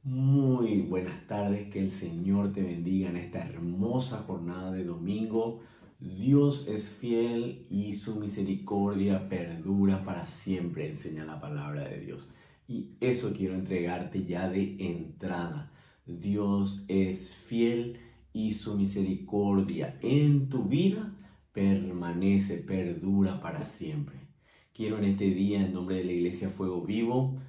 Muy buenas tardes, que el Señor te bendiga en esta hermosa jornada de domingo. Dios es fiel y su misericordia perdura para siempre, enseña la palabra de Dios. Y eso quiero entregarte ya de entrada. Dios es fiel y su misericordia en tu vida permanece, perdura para siempre. Quiero en este día, en nombre de la Iglesia Fuego Vivo,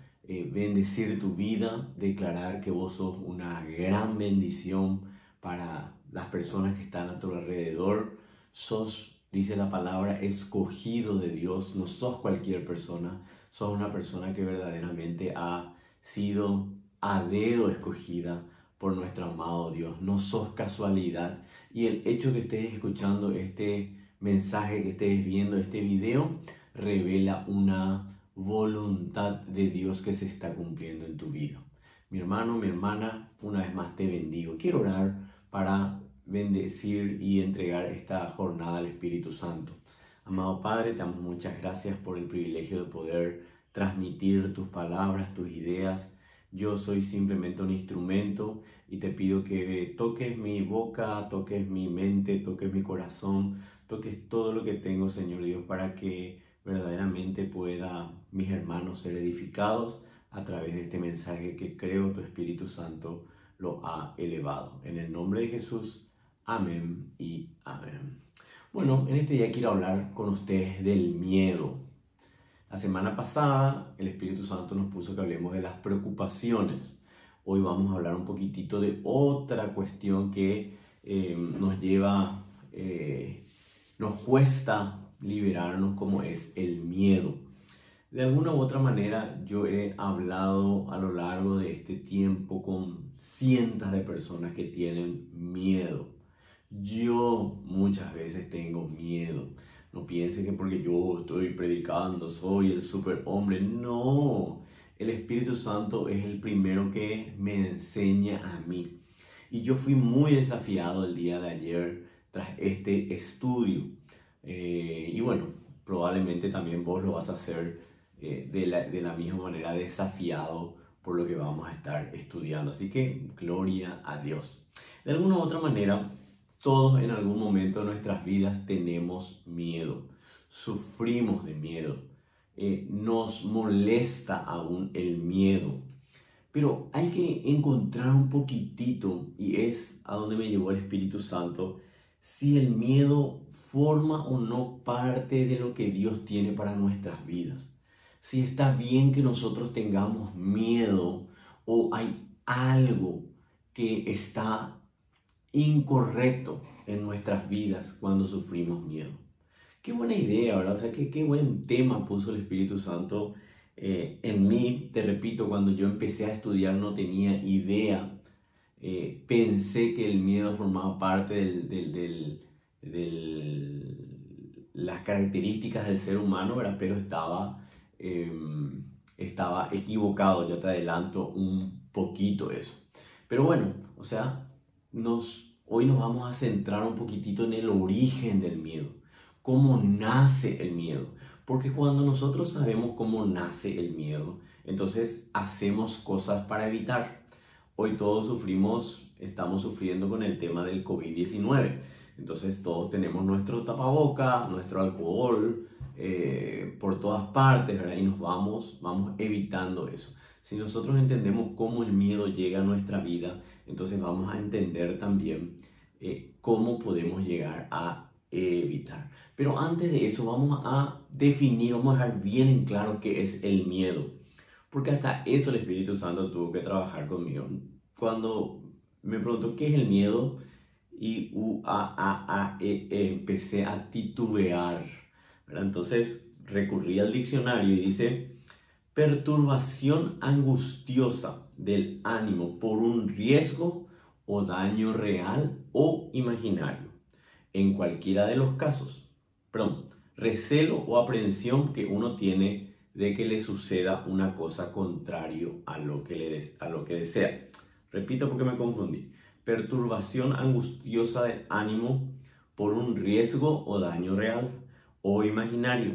bendecir tu vida, declarar que vos sos una gran bendición para las personas que están a tu alrededor. Sos, dice la palabra, escogido de Dios, no sos cualquier persona, sos una persona que verdaderamente ha sido a dedo escogida por nuestro amado Dios, no sos casualidad. Y el hecho que estés escuchando este mensaje, que estés viendo este video, revela una voluntad de Dios que se está cumpliendo en tu vida. Mi hermano, mi hermana, una vez más te bendigo. Quiero orar para bendecir y entregar esta jornada al Espíritu Santo. Amado Padre, te damos muchas gracias por el privilegio de poder transmitir tus palabras, tus ideas. Yo soy simplemente un instrumento y te pido que toques mi boca, toques mi mente, toques mi corazón, toques todo lo que tengo, Señor Dios, para que verdaderamente pueda mis hermanos ser edificados a través de este mensaje que creo tu Espíritu Santo lo ha elevado. En el nombre de Jesús, amén y amén. Bueno, en este día quiero hablar con ustedes del miedo. La semana pasada el Espíritu Santo nos puso que hablemos de las preocupaciones. Hoy vamos a hablar un poquitito de otra cuestión que nos cuesta liberarnos, como es el miedo. De alguna u otra manera, yo he hablado a lo largo de este tiempo con cientos de personas que tienen miedo. Yo muchas veces tengo miedo. No piensen que porque yo estoy predicando soy el superhombre. No, el Espíritu Santo es el primero que me enseña a mí. Y yo fui muy desafiado el día de ayer tras este estudio. Y bueno, probablemente también vos lo vas a hacer de la misma manera, desafiado por lo que vamos a estar estudiando. Así que gloria a Dios. De alguna u otra manera, todos en algún momento de nuestras vidas tenemos miedo, sufrimos de miedo, nos molesta aún el miedo. Pero hay que encontrar un poquitito, y es a donde me llevó el Espíritu Santo, si el miedo forma o no parte de lo que Dios tiene para nuestras vidas. Si está bien que nosotros tengamos miedo o hay algo que está incorrecto en nuestras vidas cuando sufrimos miedo. Qué buena idea, ¿verdad? O sea, qué buen tema puso el Espíritu Santo en mí. Te repito, cuando yo empecé a estudiar no tenía idea. Pensé que el miedo formaba parte de las características del ser humano, ¿verdad? Pero estaba equivocado. Ya te adelanto un poquito eso. Pero bueno, o sea, hoy nos vamos a centrar un poquitito en el origen del miedo. ¿Cómo nace el miedo? Porque cuando nosotros sabemos cómo nace el miedo, entonces hacemos cosas para evitar. Hoy todos estamos sufriendo con el tema del COVID-19. Entonces todos tenemos nuestro tapaboca, nuestro alcohol por todas partes, ¿verdad? Y vamos evitando eso. Si nosotros entendemos cómo el miedo llega a nuestra vida, entonces vamos a entender también cómo podemos llegar a evitar. Pero antes de eso vamos a dejar bien en claro qué es el miedo. Porque hasta eso el Espíritu Santo tuvo que trabajar conmigo. Cuando me preguntó qué es el miedo, y empecé a titubear, ¿verdad? Entonces recurrí al diccionario y dice: perturbación angustiosa del ánimo por un riesgo o daño real o imaginario, en cualquiera de los casos. Recelo o aprehensión que uno tiene de que le suceda una cosa contrario a lo que desea. Repito porque me confundí. Perturbación angustiosa del ánimo por un riesgo o daño real o imaginario.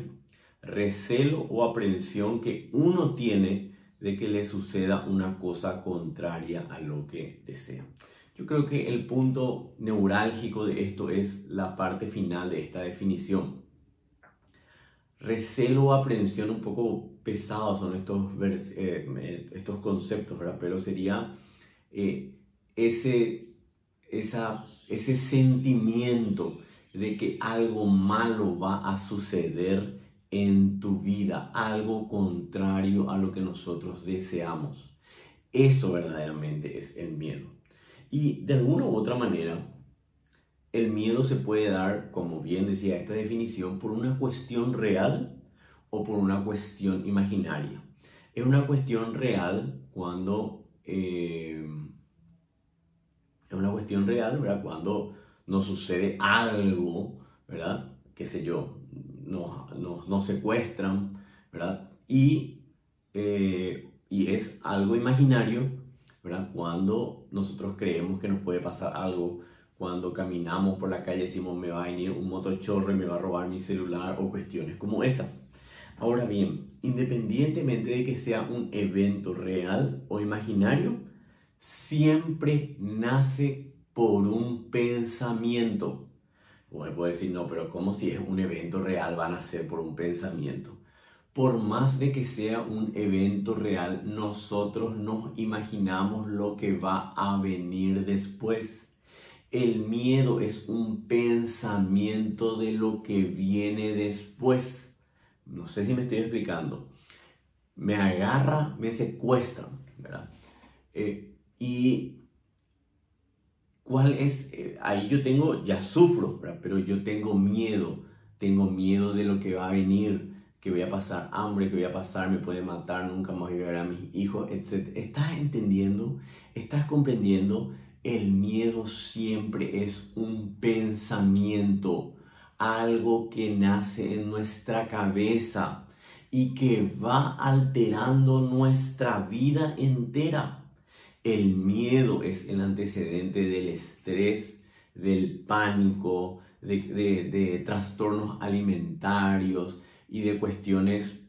Recelo o aprehensión que uno tiene de que le suceda una cosa contraria a lo que desea. Yo creo que el punto neurálgico de esto es la parte final de esta definición. Recelo o aprensión, un poco pesados son estos conceptos, ¿verdad? Pero sería ese sentimiento de que algo malo va a suceder en tu vida, algo contrario a lo que nosotros deseamos. Eso verdaderamente es el miedo. Y de alguna u otra manera, el miedo se puede dar, como bien decía esta definición, por una cuestión real o por una cuestión imaginaria. Es una cuestión real cuando ¿verdad? Cuando nos sucede algo, ¿verdad? Qué sé yo, nos secuestran, ¿verdad? Y es algo imaginario, ¿verdad? Cuando nosotros creemos que nos puede pasar algo, cuando caminamos por la calle decimos me va a venir un motochorro y me va a robar mi celular o cuestiones como esas. Ahora bien, independientemente de que sea un evento real o imaginario, siempre nace por un pensamiento. Bueno, puedo decir, no, pero ¿cómo si es un evento real va a nacer por un pensamiento? Por más de que sea un evento real, nosotros nos imaginamos lo que va a venir después. El miedo es un pensamiento de lo que viene después. No sé si me estoy explicando. Me agarra, me secuestran, ¿verdad? Y ¿cuál es? Ahí ya sufro, ¿verdad? Pero yo tengo miedo de lo que va a venir, que voy a pasar hambre, que voy a pasar, me puede matar, nunca más voy a ver a mis hijos, etc. ¿Estás entendiendo? ¿Estás comprendiendo? El miedo siempre es un pensamiento, algo que nace en nuestra cabeza y que va alterando nuestra vida entera. El miedo es el antecedente del estrés, del pánico, de trastornos alimentarios y de cuestiones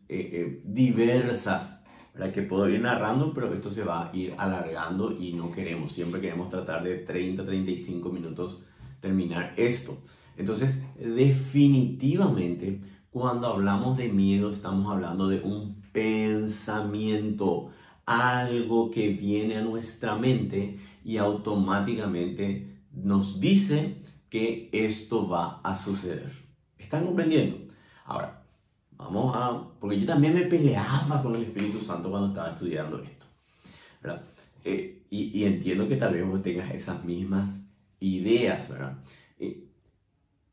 diversas, ¿verdad? Que puedo ir narrando, pero esto se va a ir alargando y no queremos. Siempre queremos tratar de 30-35 minutos terminar esto. Entonces, definitivamente, cuando hablamos de miedo, estamos hablando de un pensamiento, algo que viene a nuestra mente y automáticamente nos dice que esto va a suceder. ¿Están comprendiendo? Ahora, porque yo también me peleaba con el Espíritu Santo cuando estaba estudiando esto, ¿verdad? Y entiendo que tal vez vos tengas esas mismas ideas, ¿verdad?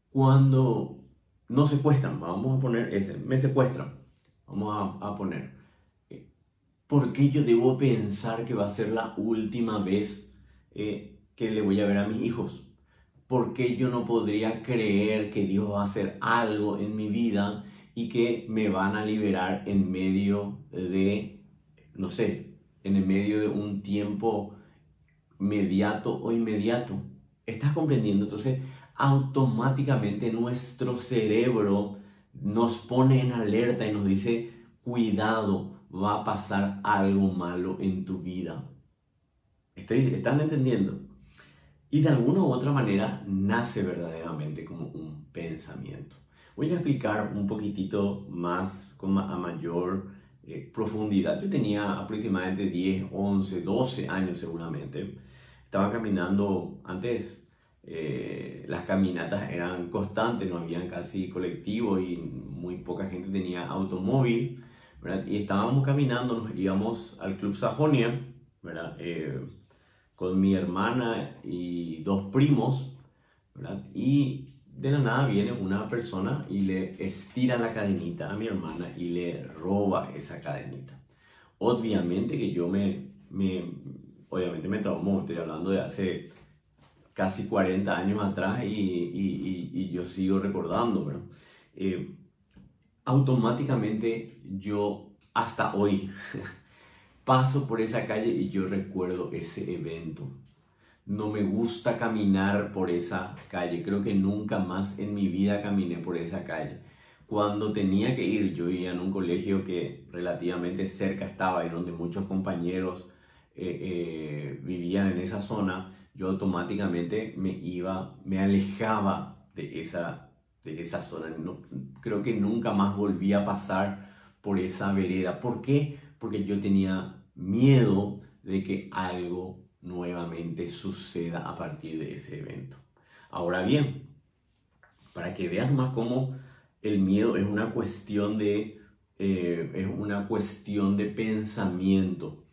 Cuando nos secuestran, vamos a poner me secuestran, vamos a poner, ¿por qué yo debo pensar que va a ser la última vez que le voy a ver a mis hijos? ¿Por qué yo no podría creer que Dios va a hacer algo en mi vida y que me van a liberar en medio de, no sé, en el medio de un tiempo mediato o inmediato? ¿Estás comprendiendo? Entonces, automáticamente nuestro cerebro nos pone en alerta y nos dice, cuidado, va a pasar algo malo en tu vida. ¿Están entendiendo? Y de alguna u otra manera nace verdaderamente como un pensamiento. Voy a explicar un poquitito más, a mayor profundidad. Yo tenía aproximadamente 10, 11, 12 años seguramente. Estaba caminando antes. Las caminatas eran constantes, no habían casi colectivos y muy poca gente tenía automóvil, ¿verdad? Y estábamos caminando, nos íbamos al Club Sajonia, ¿verdad? Con mi hermana y dos primos, ¿verdad? Y de la nada viene una persona y le estira la cadenita a mi hermana y le roba esa cadenita. Obviamente que yo obviamente me traumó, estoy hablando de hace casi 40 años atrás y yo sigo recordando, ¿verdad? Automáticamente yo hasta hoy paso por esa calle y yo recuerdo ese evento. No me gusta caminar por esa calle. Creo que nunca más en mi vida caminé por esa calle. cuando tenía que ir, yo vivía en un colegio que relativamente cerca estaba y donde muchos compañeros vivían en esa zona, yo automáticamente me alejaba de esa zona. No, creo que nunca más volví a pasar por esa vereda. ¿Por qué? Porque yo tenía miedo de que algo nuevamente suceda a partir de ese evento. Ahora bien, para que veas más cómo el miedo es una cuestión de pensamiento.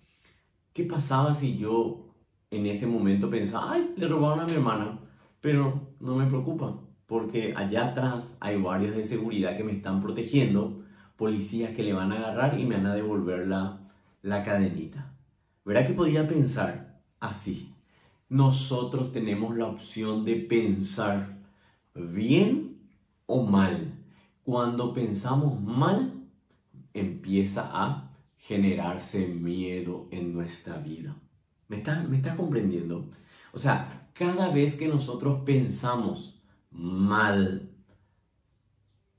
¿Qué pasaba si yo en ese momento pensaba, ay, le robaron a mi hermana? Pero no me preocupa, porque allá atrás hay guardias de seguridad que me están protegiendo, policías que le van a agarrar y me van a devolver la cadenita. ¿Verdad que podía pensar así? Nosotros tenemos la opción de pensar bien o mal. Cuando pensamos mal, empieza a generarse miedo en nuestra vida. ¿Me estás comprendiendo? O sea, cada vez que nosotros pensamos mal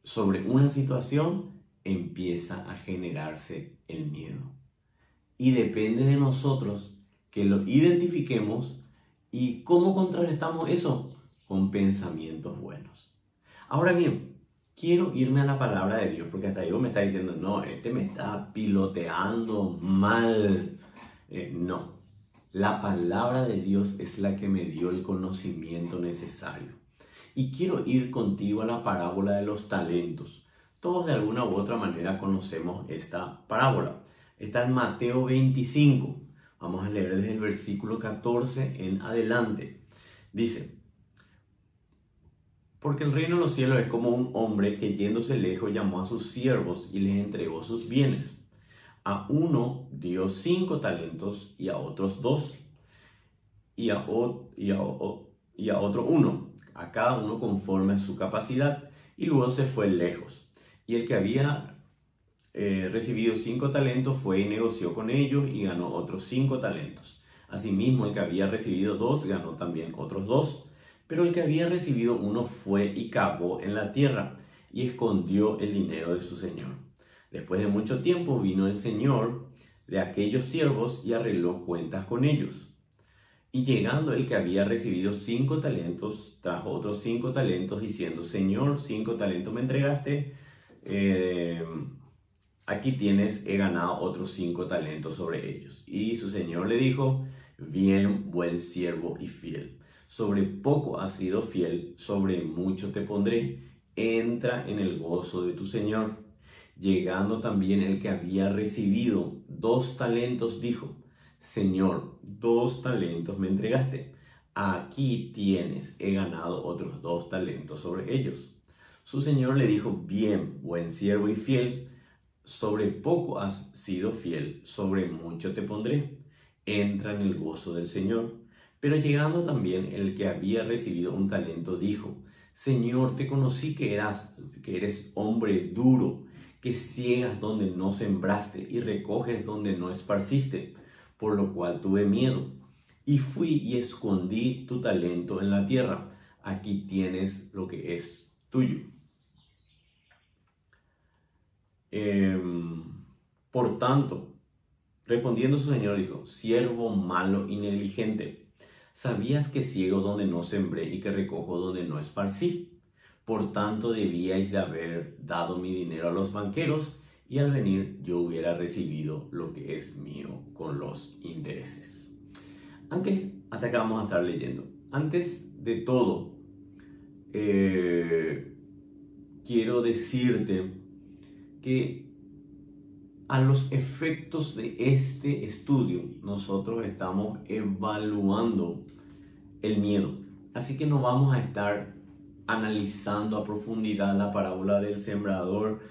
sobre una situación, empieza a generarse el miedo. Y depende de nosotros que lo identifiquemos y cómo contrarrestamos eso con pensamientos buenos. Ahora bien, quiero irme a la palabra de Dios, porque hasta yo me está diciendo, no, me está piloteando mal. No, la palabra de Dios es la que me dio el conocimiento necesario. Y quiero ir contigo a la parábola de los talentos. Todos de alguna u otra manera conocemos esta parábola. Está en Mateo 25. Vamos a leer desde el versículo 14 en adelante. Dice: porque el reino de los cielos es como un hombre que yéndose lejos llamó a sus siervos y les entregó sus bienes. A uno dio 5 talentos y a otros 2, y a otro 1, a cada uno conforme a su capacidad, y luego se fue lejos. Y el que había recibido 5 talentos fue y negoció con ellos y ganó otros 5 talentos. Asimismo, el que había recibido 2 ganó también otros 2. Pero el que había recibido 1 fue y cavó en la tierra y escondió el dinero de su señor. Después de mucho tiempo vino el señor de aquellos siervos y arregló cuentas con ellos. Y llegando el que había recibido 5 talentos, trajo otros 5 talentos diciendo: Señor, 5 talentos me entregaste, aquí tienes, he ganado otros 5 talentos sobre ellos. Y su señor le dijo: bien, buen siervo y fiel. Sobre poco has sido fiel, sobre mucho te pondré. Entra en el gozo de tu señor. Llegando también el que había recibido 2 talentos, dijo: Señor, 2 talentos me entregaste. Aquí tienes, he ganado otros 2 talentos sobre ellos. Su señor le dijo: bien, buen siervo y fiel. Sobre poco has sido fiel, sobre mucho te pondré. Entra en el gozo del Señor. Pero llegando también el que había recibido 1 talento, dijo: Señor, te conocí que eres hombre duro, que ciegas donde no sembraste y recoges donde no esparciste, por lo cual tuve miedo. Y fui y escondí tu talento en la tierra. Aquí tienes lo que es tuyo. Por tanto, respondiendo su señor, dijo: siervo malo y negligente, ¿sabías que ciego donde no sembré y que recojo donde no esparcí? Por tanto, debíais de haber dado mi dinero a los banqueros, y al venir yo hubiera recibido lo que es mío con los intereses. Hasta acá vamos a estar leyendo. Antes de todo, quiero decirte que a los efectos de este estudio nosotros estamos evaluando el miedo. Así que no vamos a estar analizando a profundidad la parábola del sembrador,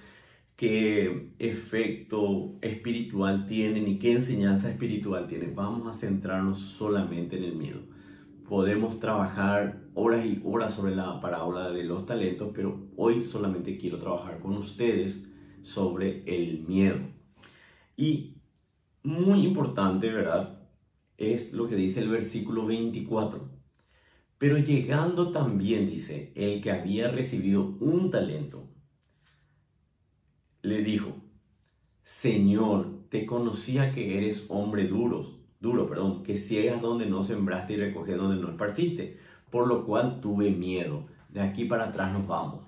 qué efecto espiritual tiene ni qué enseñanza espiritual tiene. Vamos a centrarnos solamente en el miedo. Podemos trabajar horas y horas sobre la parábola de los talentos, pero hoy solamente quiero trabajar con ustedes sobre el miedo. Y muy importante, ¿verdad?, es lo que dice el versículo 24. Pero llegando también, dice, el que había recibido 1 talento, le dijo: Señor, te conocía que eres hombre duro, que ciegas donde no sembraste y recoges donde no esparciste, por lo cual tuve miedo. De aquí para atrás nos vamos.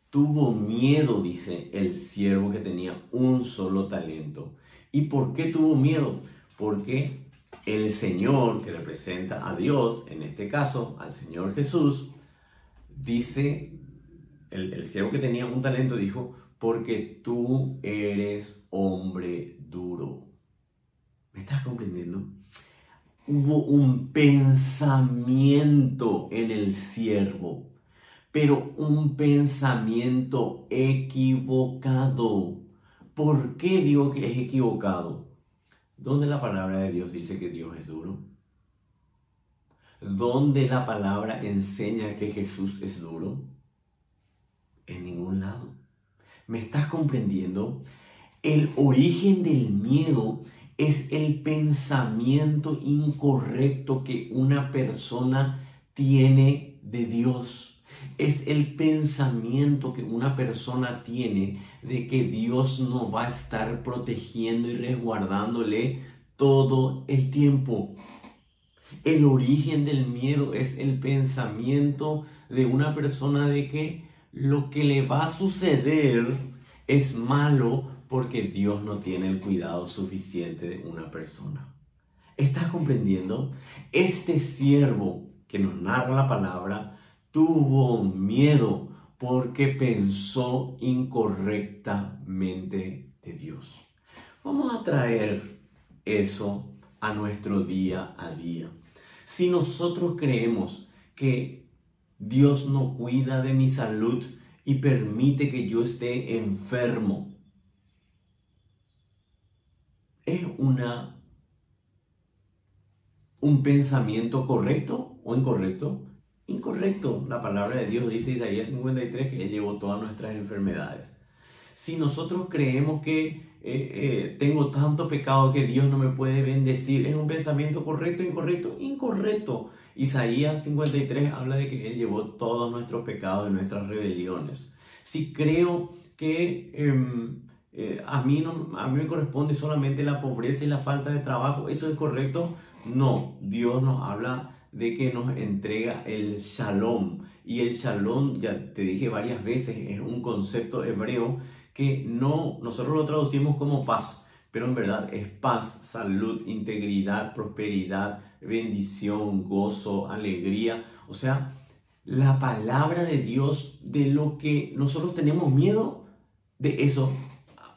Tuvo miedo, dice el siervo que tenía un solo talento. ¿Y por qué tuvo miedo? Porque el Señor, que representa a Dios, en este caso al Señor Jesús, dice, el siervo que tenía un talento dijo: porque tú eres hombre duro. ¿Me estás comprendiendo? Hubo un pensamiento en el siervo, pero un pensamiento equivocado. ¿Por qué digo que es equivocado? ¿Dónde la palabra de Dios dice que Dios es duro? ¿Dónde la palabra enseña que Jesús es duro? En ningún lado. ¿Me estás comprendiendo? El origen del miedo es el pensamiento incorrecto que una persona tiene de Dios. Es el pensamiento que una persona tiene de que Dios no va a estar protegiendo y resguardándole todo el tiempo. El origen del miedo es el pensamiento de una persona de que lo que le va a suceder es malo porque Dios no tiene el cuidado suficiente de una persona. ¿Estás comprendiendo? Este siervo que nos narra la palabra tuvo miedo porque pensó incorrectamente de Dios. Vamos a traer eso a nuestro día a día. Si nosotros creemos que Dios no cuida de mi salud y permite que yo esté enfermo, ¿es un pensamiento correcto o incorrecto? Incorrecto. La palabra de Dios dice, Isaías 53, que Él llevó todas nuestras enfermedades. Si nosotros creemos que tengo tanto pecado que Dios no me puede bendecir, ¿es un pensamiento correcto o incorrecto? Incorrecto. Isaías 53 habla de que Él llevó todos nuestros pecados y nuestras rebeliones. Si creo que a mí me corresponde solamente la pobreza y la falta de trabajo, ¿eso es correcto? No, Dios nos habla de que nos entrega el shalom. Y el shalom, ya te dije varias veces, es un concepto hebreo que nosotros lo traducimos como paz, pero en verdad es paz, salud, integridad, prosperidad, bendición, gozo, alegría. O sea, la palabra de Dios, de lo que nosotros tenemos miedo, de eso,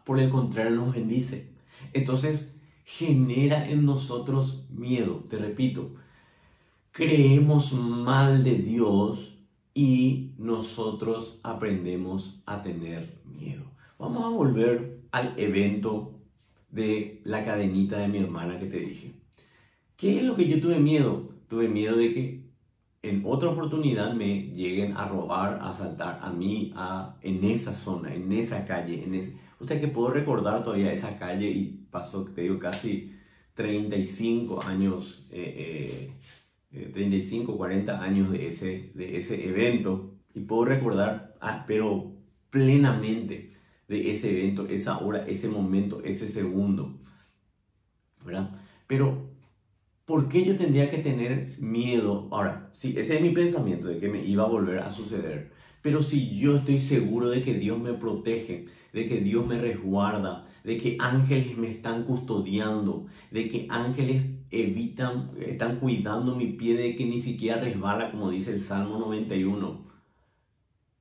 por el contrario, nos bendice. Entonces, genera en nosotros miedo. Te repito, creemos mal de Dios y nosotros aprendemos a tener miedo. Vamos a volver al evento de la cadenita de mi hermana que te dije. ¿Qué es lo que yo tuve miedo? Tuve miedo de que en otra oportunidad me lleguen a robar, a asaltar a mí, en esa zona, en esa calle. O sea que puedo recordar todavía esa calle y pasó, te digo, casi 35 años, 35, 40 años de ese evento. Y puedo recordar, pero plenamente, de ese evento, esa hora, ese momento, ese segundo, ¿verdad? Pero, ¿por qué yo tendría que tener miedo? Ahora, sí, ese es mi pensamiento de que me iba a volver a suceder. Pero si yo estoy seguro de que Dios me protege, de que Dios me resguarda, de que ángeles me están custodiando, de que ángeles están cuidando mi pie de que ni siquiera resbala, como dice el Salmo 91,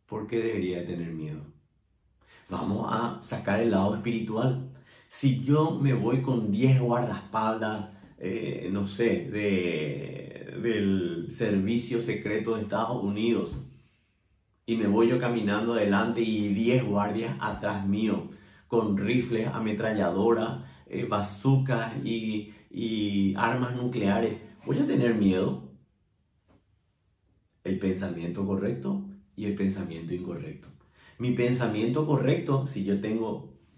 ¿por qué debería de tener miedo? Vamos a sacar el lado espiritual. Si yo me voy con 10 guardaespaldas, no sé, del servicio secreto de Estados Unidos, y me voy yo caminando adelante y 10 guardias atrás mío, con rifles, ametralladoras, bazucas y armas nucleares, ¿voy a tener miedo? El pensamiento correcto y el pensamiento incorrecto. Mi pensamiento correcto, si yo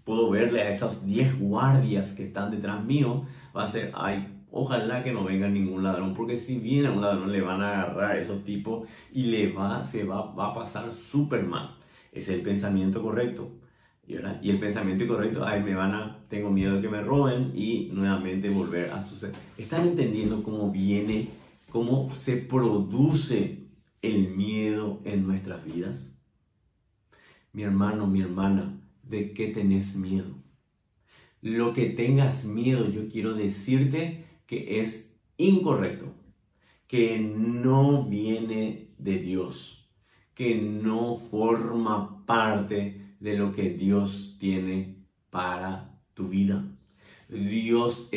puedo verle a esos 10 guardias que están detrás mío, va a ser, ay, ojalá que no venga ningún ladrón, porque si viene un ladrón le van a agarrar a esos tipos y va a pasar súper mal. Ese es el pensamiento correcto. Y el pensamiento incorrecto, ay, tengo miedo de que me roben y nuevamente volver a suceder. ¿Están entendiendo cómo viene, cómo se produce el miedo en nuestras vidas? Mi hermano, mi hermana, ¿de qué tenés miedo? Lo que tengas miedo, yo quiero decirte que es incorrecto, que no viene de Dios, que no forma parte de lo que Dios tiene para tu vida. Dios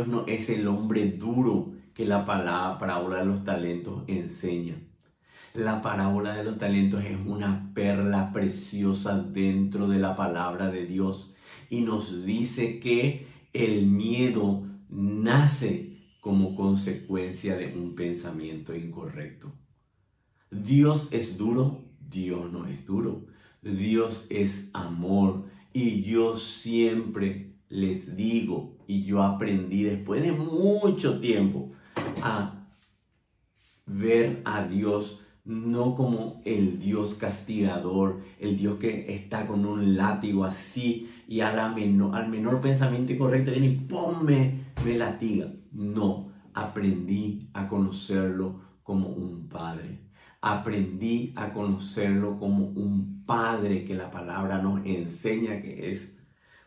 no es el hombre duro que la parábola de los talentos enseña. La parábola de los talentos es una perla preciosa dentro de la palabra de Dios y nos dice que el miedo nace como consecuencia de un pensamiento incorrecto. Dios es duro, Dios no es duro. Dios es amor y yo siempre les digo, y yo aprendí después de mucho tiempo a ver a Dios no como el Dios castigador, el Dios que está con un látigo así y al menor pensamiento incorrecto viene y ¡pum! me latiga. No, aprendí a conocerlo como un padre. Aprendí a conocerlo como un padre que la palabra nos enseña que es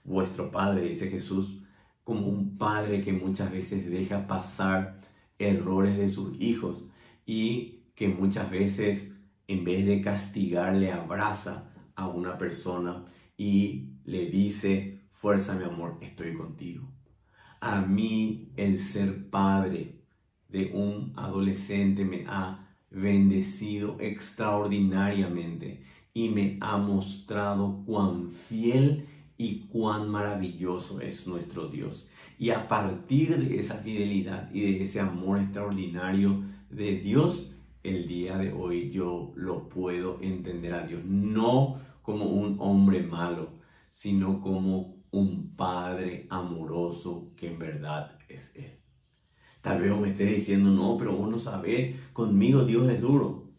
vuestro padre, dice Jesús, como un padre que muchas veces deja pasar errores de sus hijos y que muchas veces en vez de castigarle abraza a una persona y le dice, fuerza mi amor, estoy contigo. A mí el ser padre de un adolescente me ha bendecido extraordinariamente y me ha mostrado cuán fiel y cuán maravilloso es nuestro Dios. Y a partir de esa fidelidad y de ese amor extraordinario de Dios, el día de hoy yo lo puedo entender a Dios, no como un hombre malo, sino como un Padre amoroso que en verdad es Él. Tal vez me estés diciendo, no, pero vos no sabés, conmigo Dios es duro.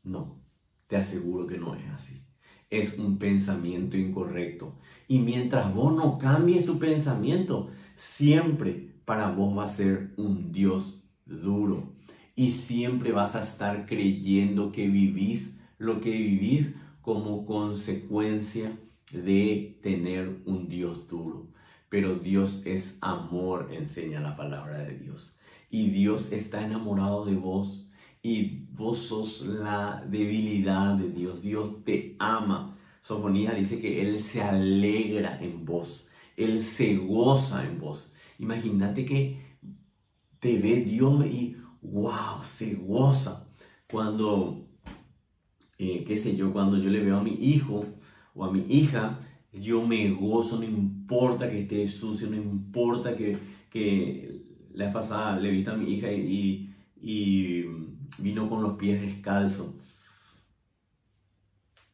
No, te aseguro que no es así. Es un pensamiento incorrecto. Y mientras vos no cambies tu pensamiento, siempre para vos va a ser un Dios duro. Y siempre vas a estar creyendo que vivís lo que vivís como consecuencia de tener un Dios duro. Pero Dios es amor, enseña la palabra de Dios. Y Dios está enamorado de vos. Y vos sos la debilidad de Dios. Dios te ama. Sofonías dice que Él se alegra en vos. Él se goza en vos. Imagínate que te ve Dios y wow, se goza. Cuando, qué sé yo, cuando yo le veo a mi hijo o a mi hija, yo me gozo, no importa que esté sucio, no importa que la vez pasada le vi a mi hija y vino con los pies descalzos.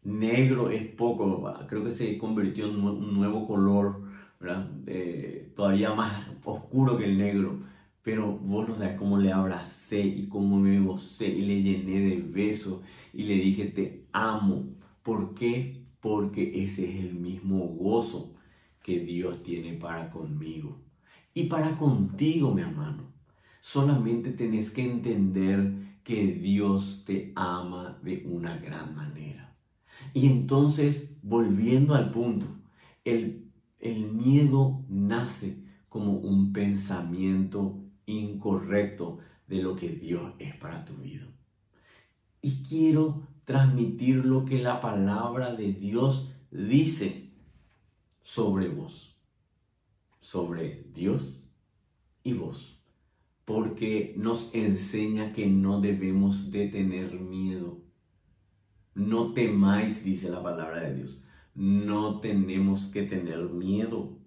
Negro es poco, creo que se convirtió en un nuevo color, ¿verdad? Todavía más oscuro que el negro, pero vos no sabes cómo le abracé y cómo me gocé y le llené de besos y le dije te amo. ¿Por qué? Porque ese es el mismo gozo que Dios tiene para conmigo y para contigo, mi hermano. Solamente tenés que entender que Dios te ama de una gran manera. Y entonces, volviendo al punto, el miedo nace como un pensamiento incorrecto de lo que Dios es para tu vida. Y quiero transmitir lo que la palabra de Dios dice sobre vos, sobre Dios y vos, porque nos enseña que no debemos de tener miedo. No temáis, dice la palabra de Dios. No tenemos que tener miedo.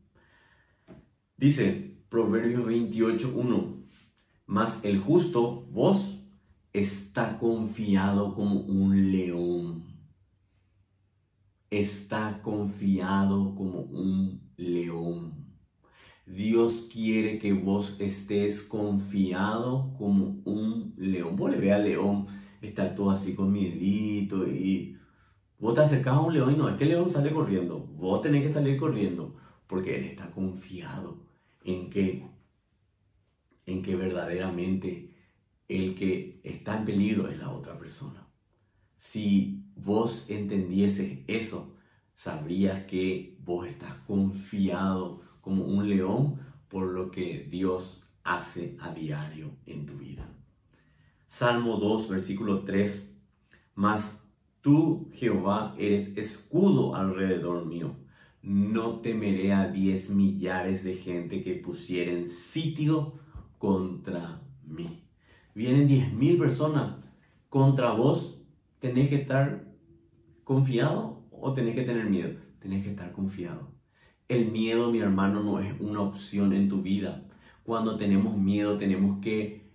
Dice Proverbios 28:1. Mas el justo, vos, está confiado como un león. Está confiado como un león. Dios quiere que vos estés confiado como un león. Vos le ve al león estar todo así con miedito y Vos te acercás a un león y no es que el león sale corriendo. Vos tenés que salir corriendo porque él está confiado en que verdaderamente el que está en peligro es la otra persona. Si vos entendieses eso, sabrías que vos estás confiado como un león por lo que Dios hace a diario en tu vida. Salmo 2, versículo 3. Mas tú, Jehová, eres escudo alrededor mío. No temeré a 10 millares de gente que pusieren sitio contra mí. Vienen 10.000 personas contra vos. ¿Tenés que estar confiado o tenés que tener miedo? Tenés que estar confiado. El miedo, mi hermano, no es una opción en tu vida. Cuando tenemos miedo, tenemos que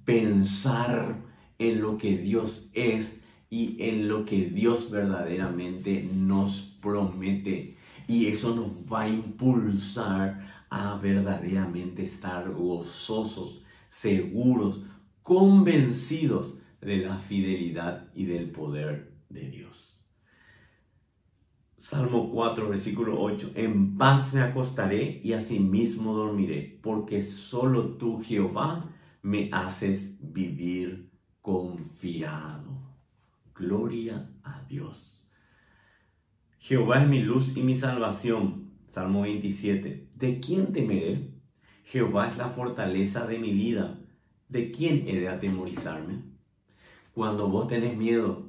pensar en lo que Dios es y en lo que Dios verdaderamente nos promete. Y eso nos va a impulsar a verdaderamente estar gozosos, seguros, convencidos de la fidelidad y del poder de Dios. Salmo 4, versículo 8. En paz me acostaré y asimismo dormiré, porque solo tú, Jehová, me haces vivir confiado. Gloria a Dios. Jehová es mi luz y mi salvación. Salmo 27. ¿De quién temeré? Jehová es la fortaleza de mi vida. ¿De quién he de atemorizarme? Cuando vos tenés miedo,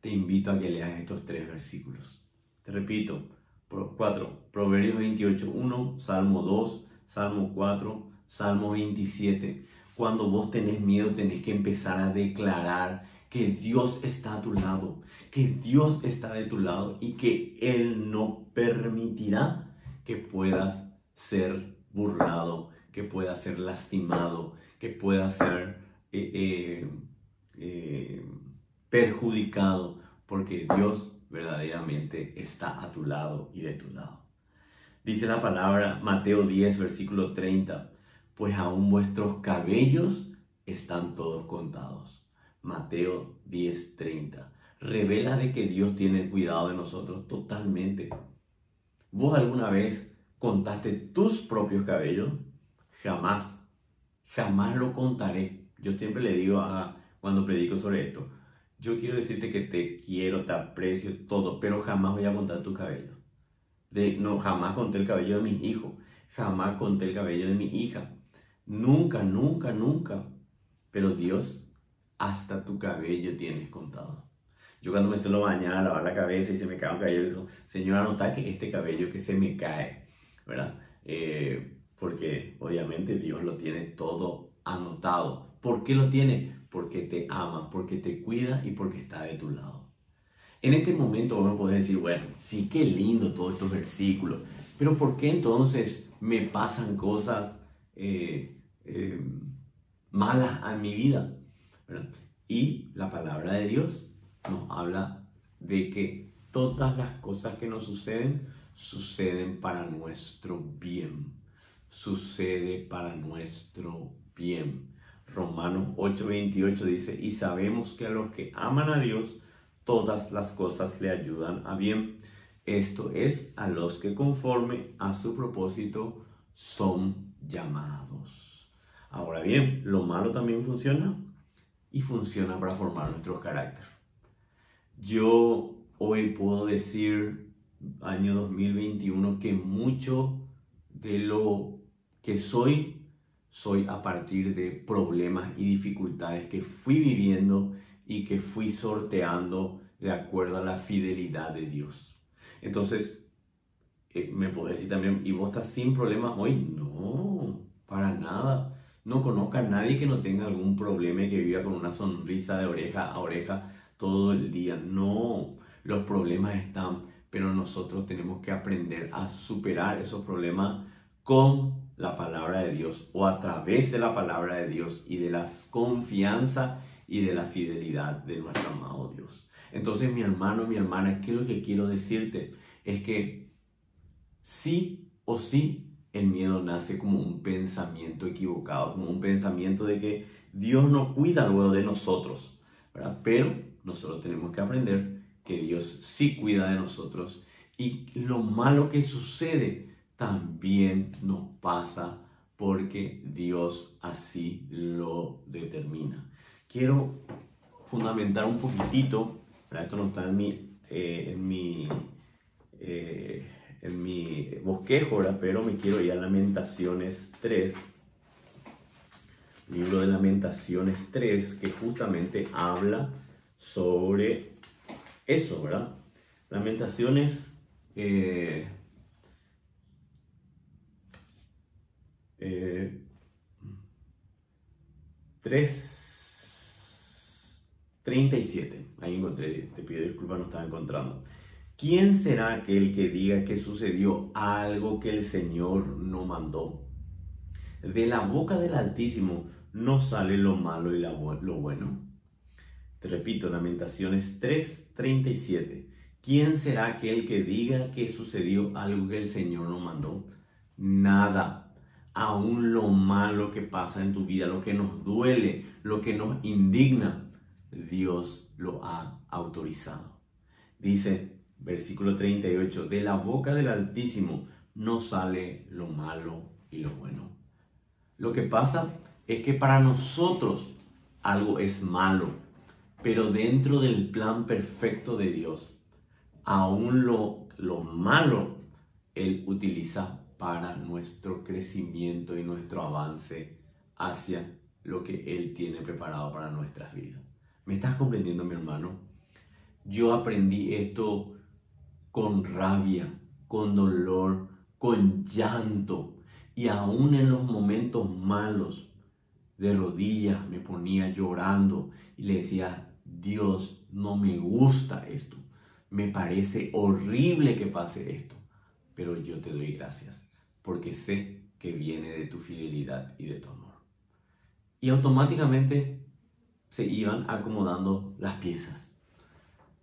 te invito a que leas estos 3 versículos. Te repito, 4, Proverbios 28, 1, Salmo 2, Salmo 4, Salmo 27. Cuando vos tenés miedo, tenés que empezar a declarar que Dios está a tu lado, que Dios está de tu lado y que Él no permitirá que puedas ser burlado, que puedas ser lastimado, que puedas ser perjudicado, porque Dios verdaderamente está a tu lado y de tu lado. Dice la palabra, Mateo 10, versículo 30, pues aún vuestros cabellos están todos contados. Mateo 10, 30. Revela de que Dios tiene cuidado de nosotros totalmente. ¿Vos alguna vez contaste tus propios cabellos? Jamás. Jamás lo contaré. Yo siempre le digo cuando predico sobre esto, yo quiero decirte que te quiero, te aprecio, todo, pero jamás voy a contar tus cabellos. No, jamás conté el cabello de mis hijos, jamás conté el cabello de mi hija. Nunca, nunca, nunca. Pero Dios, hasta tu cabello tienes contado. Yo cuando me suelo bañar, lavar la cabeza y se me cae un cabello, digo, Señor, anota que este cabello que se me cae, ¿verdad? Porque obviamente Dios lo tiene todo anotado. ¿Por qué lo tiene? Porque te ama, porque te cuida y porque está de tu lado. En este momento vos me podés decir, bueno, sí, qué lindo todos estos versículos, pero ¿por qué entonces me pasan cosas malas a mi vida? ¿Verdad? Y la palabra de Dios nos habla de que todas las cosas que nos suceden para nuestro bien. Sucede para nuestro bien. Romanos 8:28 dice, y sabemos que a los que aman a Dios, todas las cosas le ayudan a bien. Esto es, a los que conforme a su propósito son llamados. Ahora bien, lo malo también funciona y funciona para formar nuestro carácter. Yo hoy puedo decir, año 2021, que mucho de lo que soy a partir de problemas y dificultades que fui viviendo y que fui sorteando de acuerdo a la fidelidad de Dios. Entonces, me podés decir también, ¿y vos estás sin problemas hoy? No, para nada. No conozco a nadie que no tenga algún problema y que viva con una sonrisa de oreja a oreja todo el día. No, los problemas están, pero nosotros tenemos que aprender a superar esos problemas con la palabra de Dios o a través de la palabra de Dios y de la confianza y de la fidelidad de nuestro amado Dios. Entonces, mi hermano, mi hermana, ¿qué es lo que quiero decirte? Es que sí o sí el miedo nace como un pensamiento equivocado, como un pensamiento de que Dios no cuida luego de nosotros, ¿verdad? Pero nosotros tenemos que aprender que Dios sí cuida de nosotros y lo malo que sucede también nos pasa porque Dios así lo determina. Quiero fundamentar un poquitito, esto no está en mi bosquejo, ¿verdad? Pero me quiero ir a Lamentaciones 3, libro de Lamentaciones 3, que justamente habla sobre eso, ¿verdad? Lamentaciones 3:37. Ahí encontré, te pido disculpas, no estaba encontrando. ¿Quién será aquel que diga que sucedió algo que el Señor no mandó? De la boca del Altísimo no sale lo malo y lo bueno. Te repito, Lamentaciones 3:37. ¿Quién será aquel que diga que sucedió algo que el Señor no mandó? Nada. Aún lo malo que pasa en tu vida, lo que nos duele, lo que nos indigna, Dios lo ha autorizado. Dice, versículo 38, de la boca del Altísimo no sale lo malo y lo bueno. Lo que pasa es que para nosotros algo es malo, pero dentro del plan perfecto de Dios, aún lo malo, Él utiliza para nuestro crecimiento y nuestro avance hacia lo que Él tiene preparado para nuestras vidas. ¿Me estás comprendiendo, mi hermano? Yo aprendí esto con rabia, con dolor, con llanto, y aún en los momentos malos, de rodillas me ponía llorando y le decía, Dios, no me gusta esto, me parece horrible que pase esto, pero yo te doy gracias porque sé que viene de tu fidelidad y de tu amor. Y automáticamente se iban acomodando las piezas.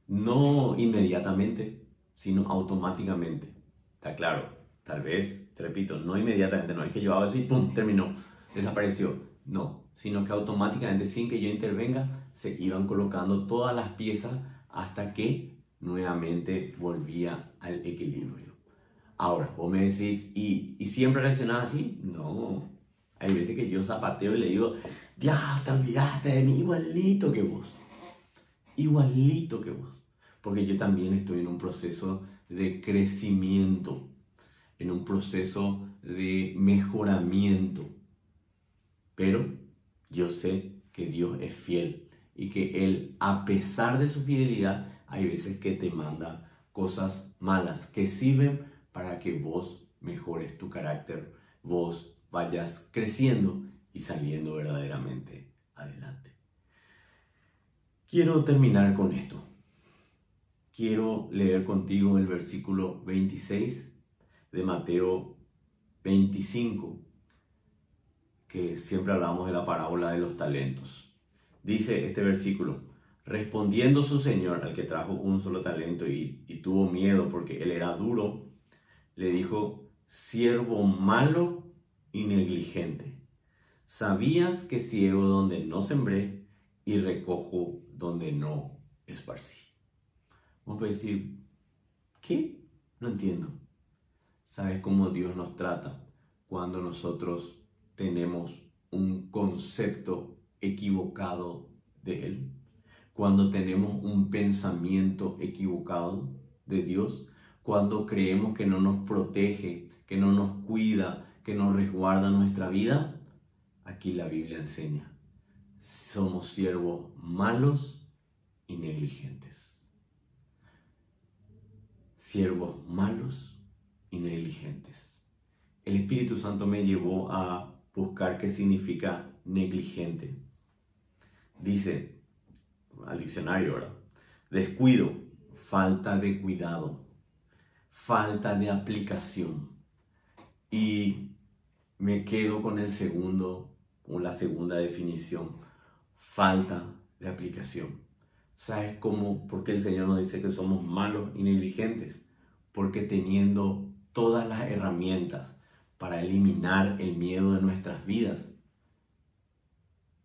No inmediatamente, sino automáticamente. Está claro, tal vez, te repito, no inmediatamente, no es que yo hago eso y ¡pum!, terminó, desapareció. No, sino que automáticamente, sin que yo intervenga, se iban colocando todas las piezas hasta que nuevamente volvía al equilibrio. Ahora, vos me decís, ¿y siempre reaccionás así? No, hay veces que yo zapateo y le digo, Dios, te olvidaste de mí, igualito que vos. Igualito que vos. Porque yo también estoy en un proceso de crecimiento, en un proceso de mejoramiento. Pero yo sé que Dios es fiel y que Él, a pesar de su fidelidad, hay veces que te manda cosas malas que sirven para que vos mejores tu carácter, vos vayas creciendo y saliendo verdaderamente adelante. Quiero terminar con esto. Quiero leer contigo el versículo 26 de Mateo 25, que siempre hablamos de la parábola de los talentos. Dice este versículo, respondiendo su señor al que trajo un solo talento y tuvo miedo porque él era duro, le dijo, siervo malo y negligente, ¿sabías que ciego donde no sembré y recojo donde no esparcí? Vamos a decir, ¿qué? No entiendo. ¿Sabes cómo Dios nos trata cuando nosotros tenemos un concepto equivocado de Él? Cuando tenemos un pensamiento equivocado de Dios, cuando creemos que no nos protege, que no nos cuida, que no resguarda nuestra vida, aquí la Biblia enseña, somos siervos malos y negligentes. Siervos malos y negligentes. El Espíritu Santo me llevó a buscar qué significa negligente. Dice al diccionario, ¿verdad? Descuido, falta de cuidado, falta de aplicación. Y me quedo con la segunda definición, falta de aplicación. ¿Sabes cómo? Porque el Señor nos dice que somos malos y negligentes. Porque teniendo todas las herramientas para eliminar el miedo de nuestras vidas,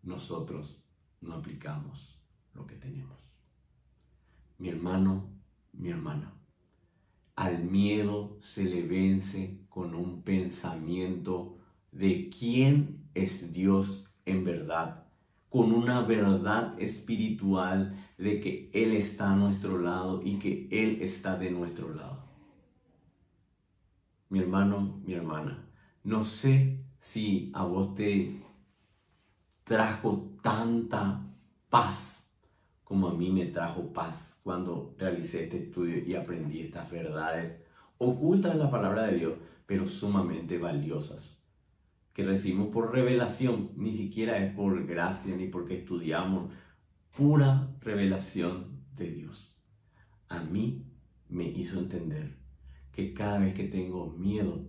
nosotros no aplicamos lo que tenemos. Mi hermano, mi hermana, al miedo se le vence con un pensamiento de quién es Dios en verdad, con una verdad espiritual de que Él está a nuestro lado y que Él está de nuestro lado. Mi hermano, mi hermana, no sé si a vos te trajo tanta paz como a mí me trajo paz cuando realicé este estudio y aprendí estas verdades ocultas en la palabra de Dios, pero sumamente valiosas, que recibimos por revelación, ni siquiera es por gracia ni porque estudiamos, pura revelación de Dios. A mí me hizo entender que cada vez que tengo miedo,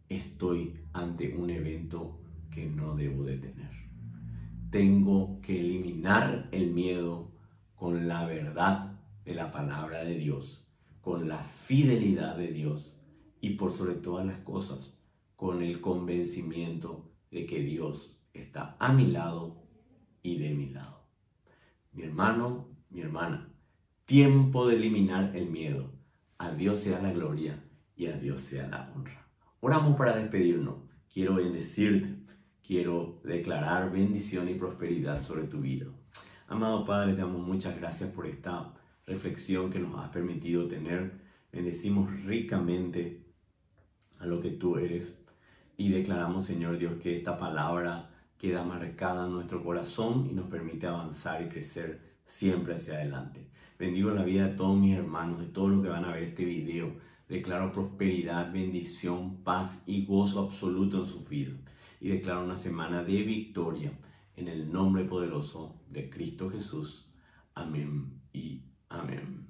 estoy ante un evento que no debo de tener. Tengo que eliminar el miedo con la verdad de la palabra de Dios, con la fidelidad de Dios y por sobre todas las cosas, con el convencimiento de que Dios está a mi lado y de mi lado. Mi hermano, mi hermana, tiempo de eliminar el miedo. A Dios sea la gloria y a Dios sea la honra. Oramos para despedirnos. Quiero bendecirte. Quiero declarar bendición y prosperidad sobre tu vida. Amado Padre, te damos muchas gracias por esta reflexión que nos has permitido tener. Bendecimos ricamente a lo que tú eres y declaramos, Señor Dios, que esta palabra queda marcada en nuestro corazón y nos permite avanzar y crecer siempre hacia adelante. Bendigo la vida de todos mis hermanos, de todos los que van a ver este video. Declaro prosperidad, bendición, paz y gozo absoluto en sus vidas. Y declaro una semana de victoria en el nombre poderoso de Cristo Jesús. Amén y amén.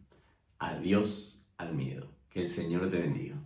Adiós al miedo. Que el Señor te bendiga.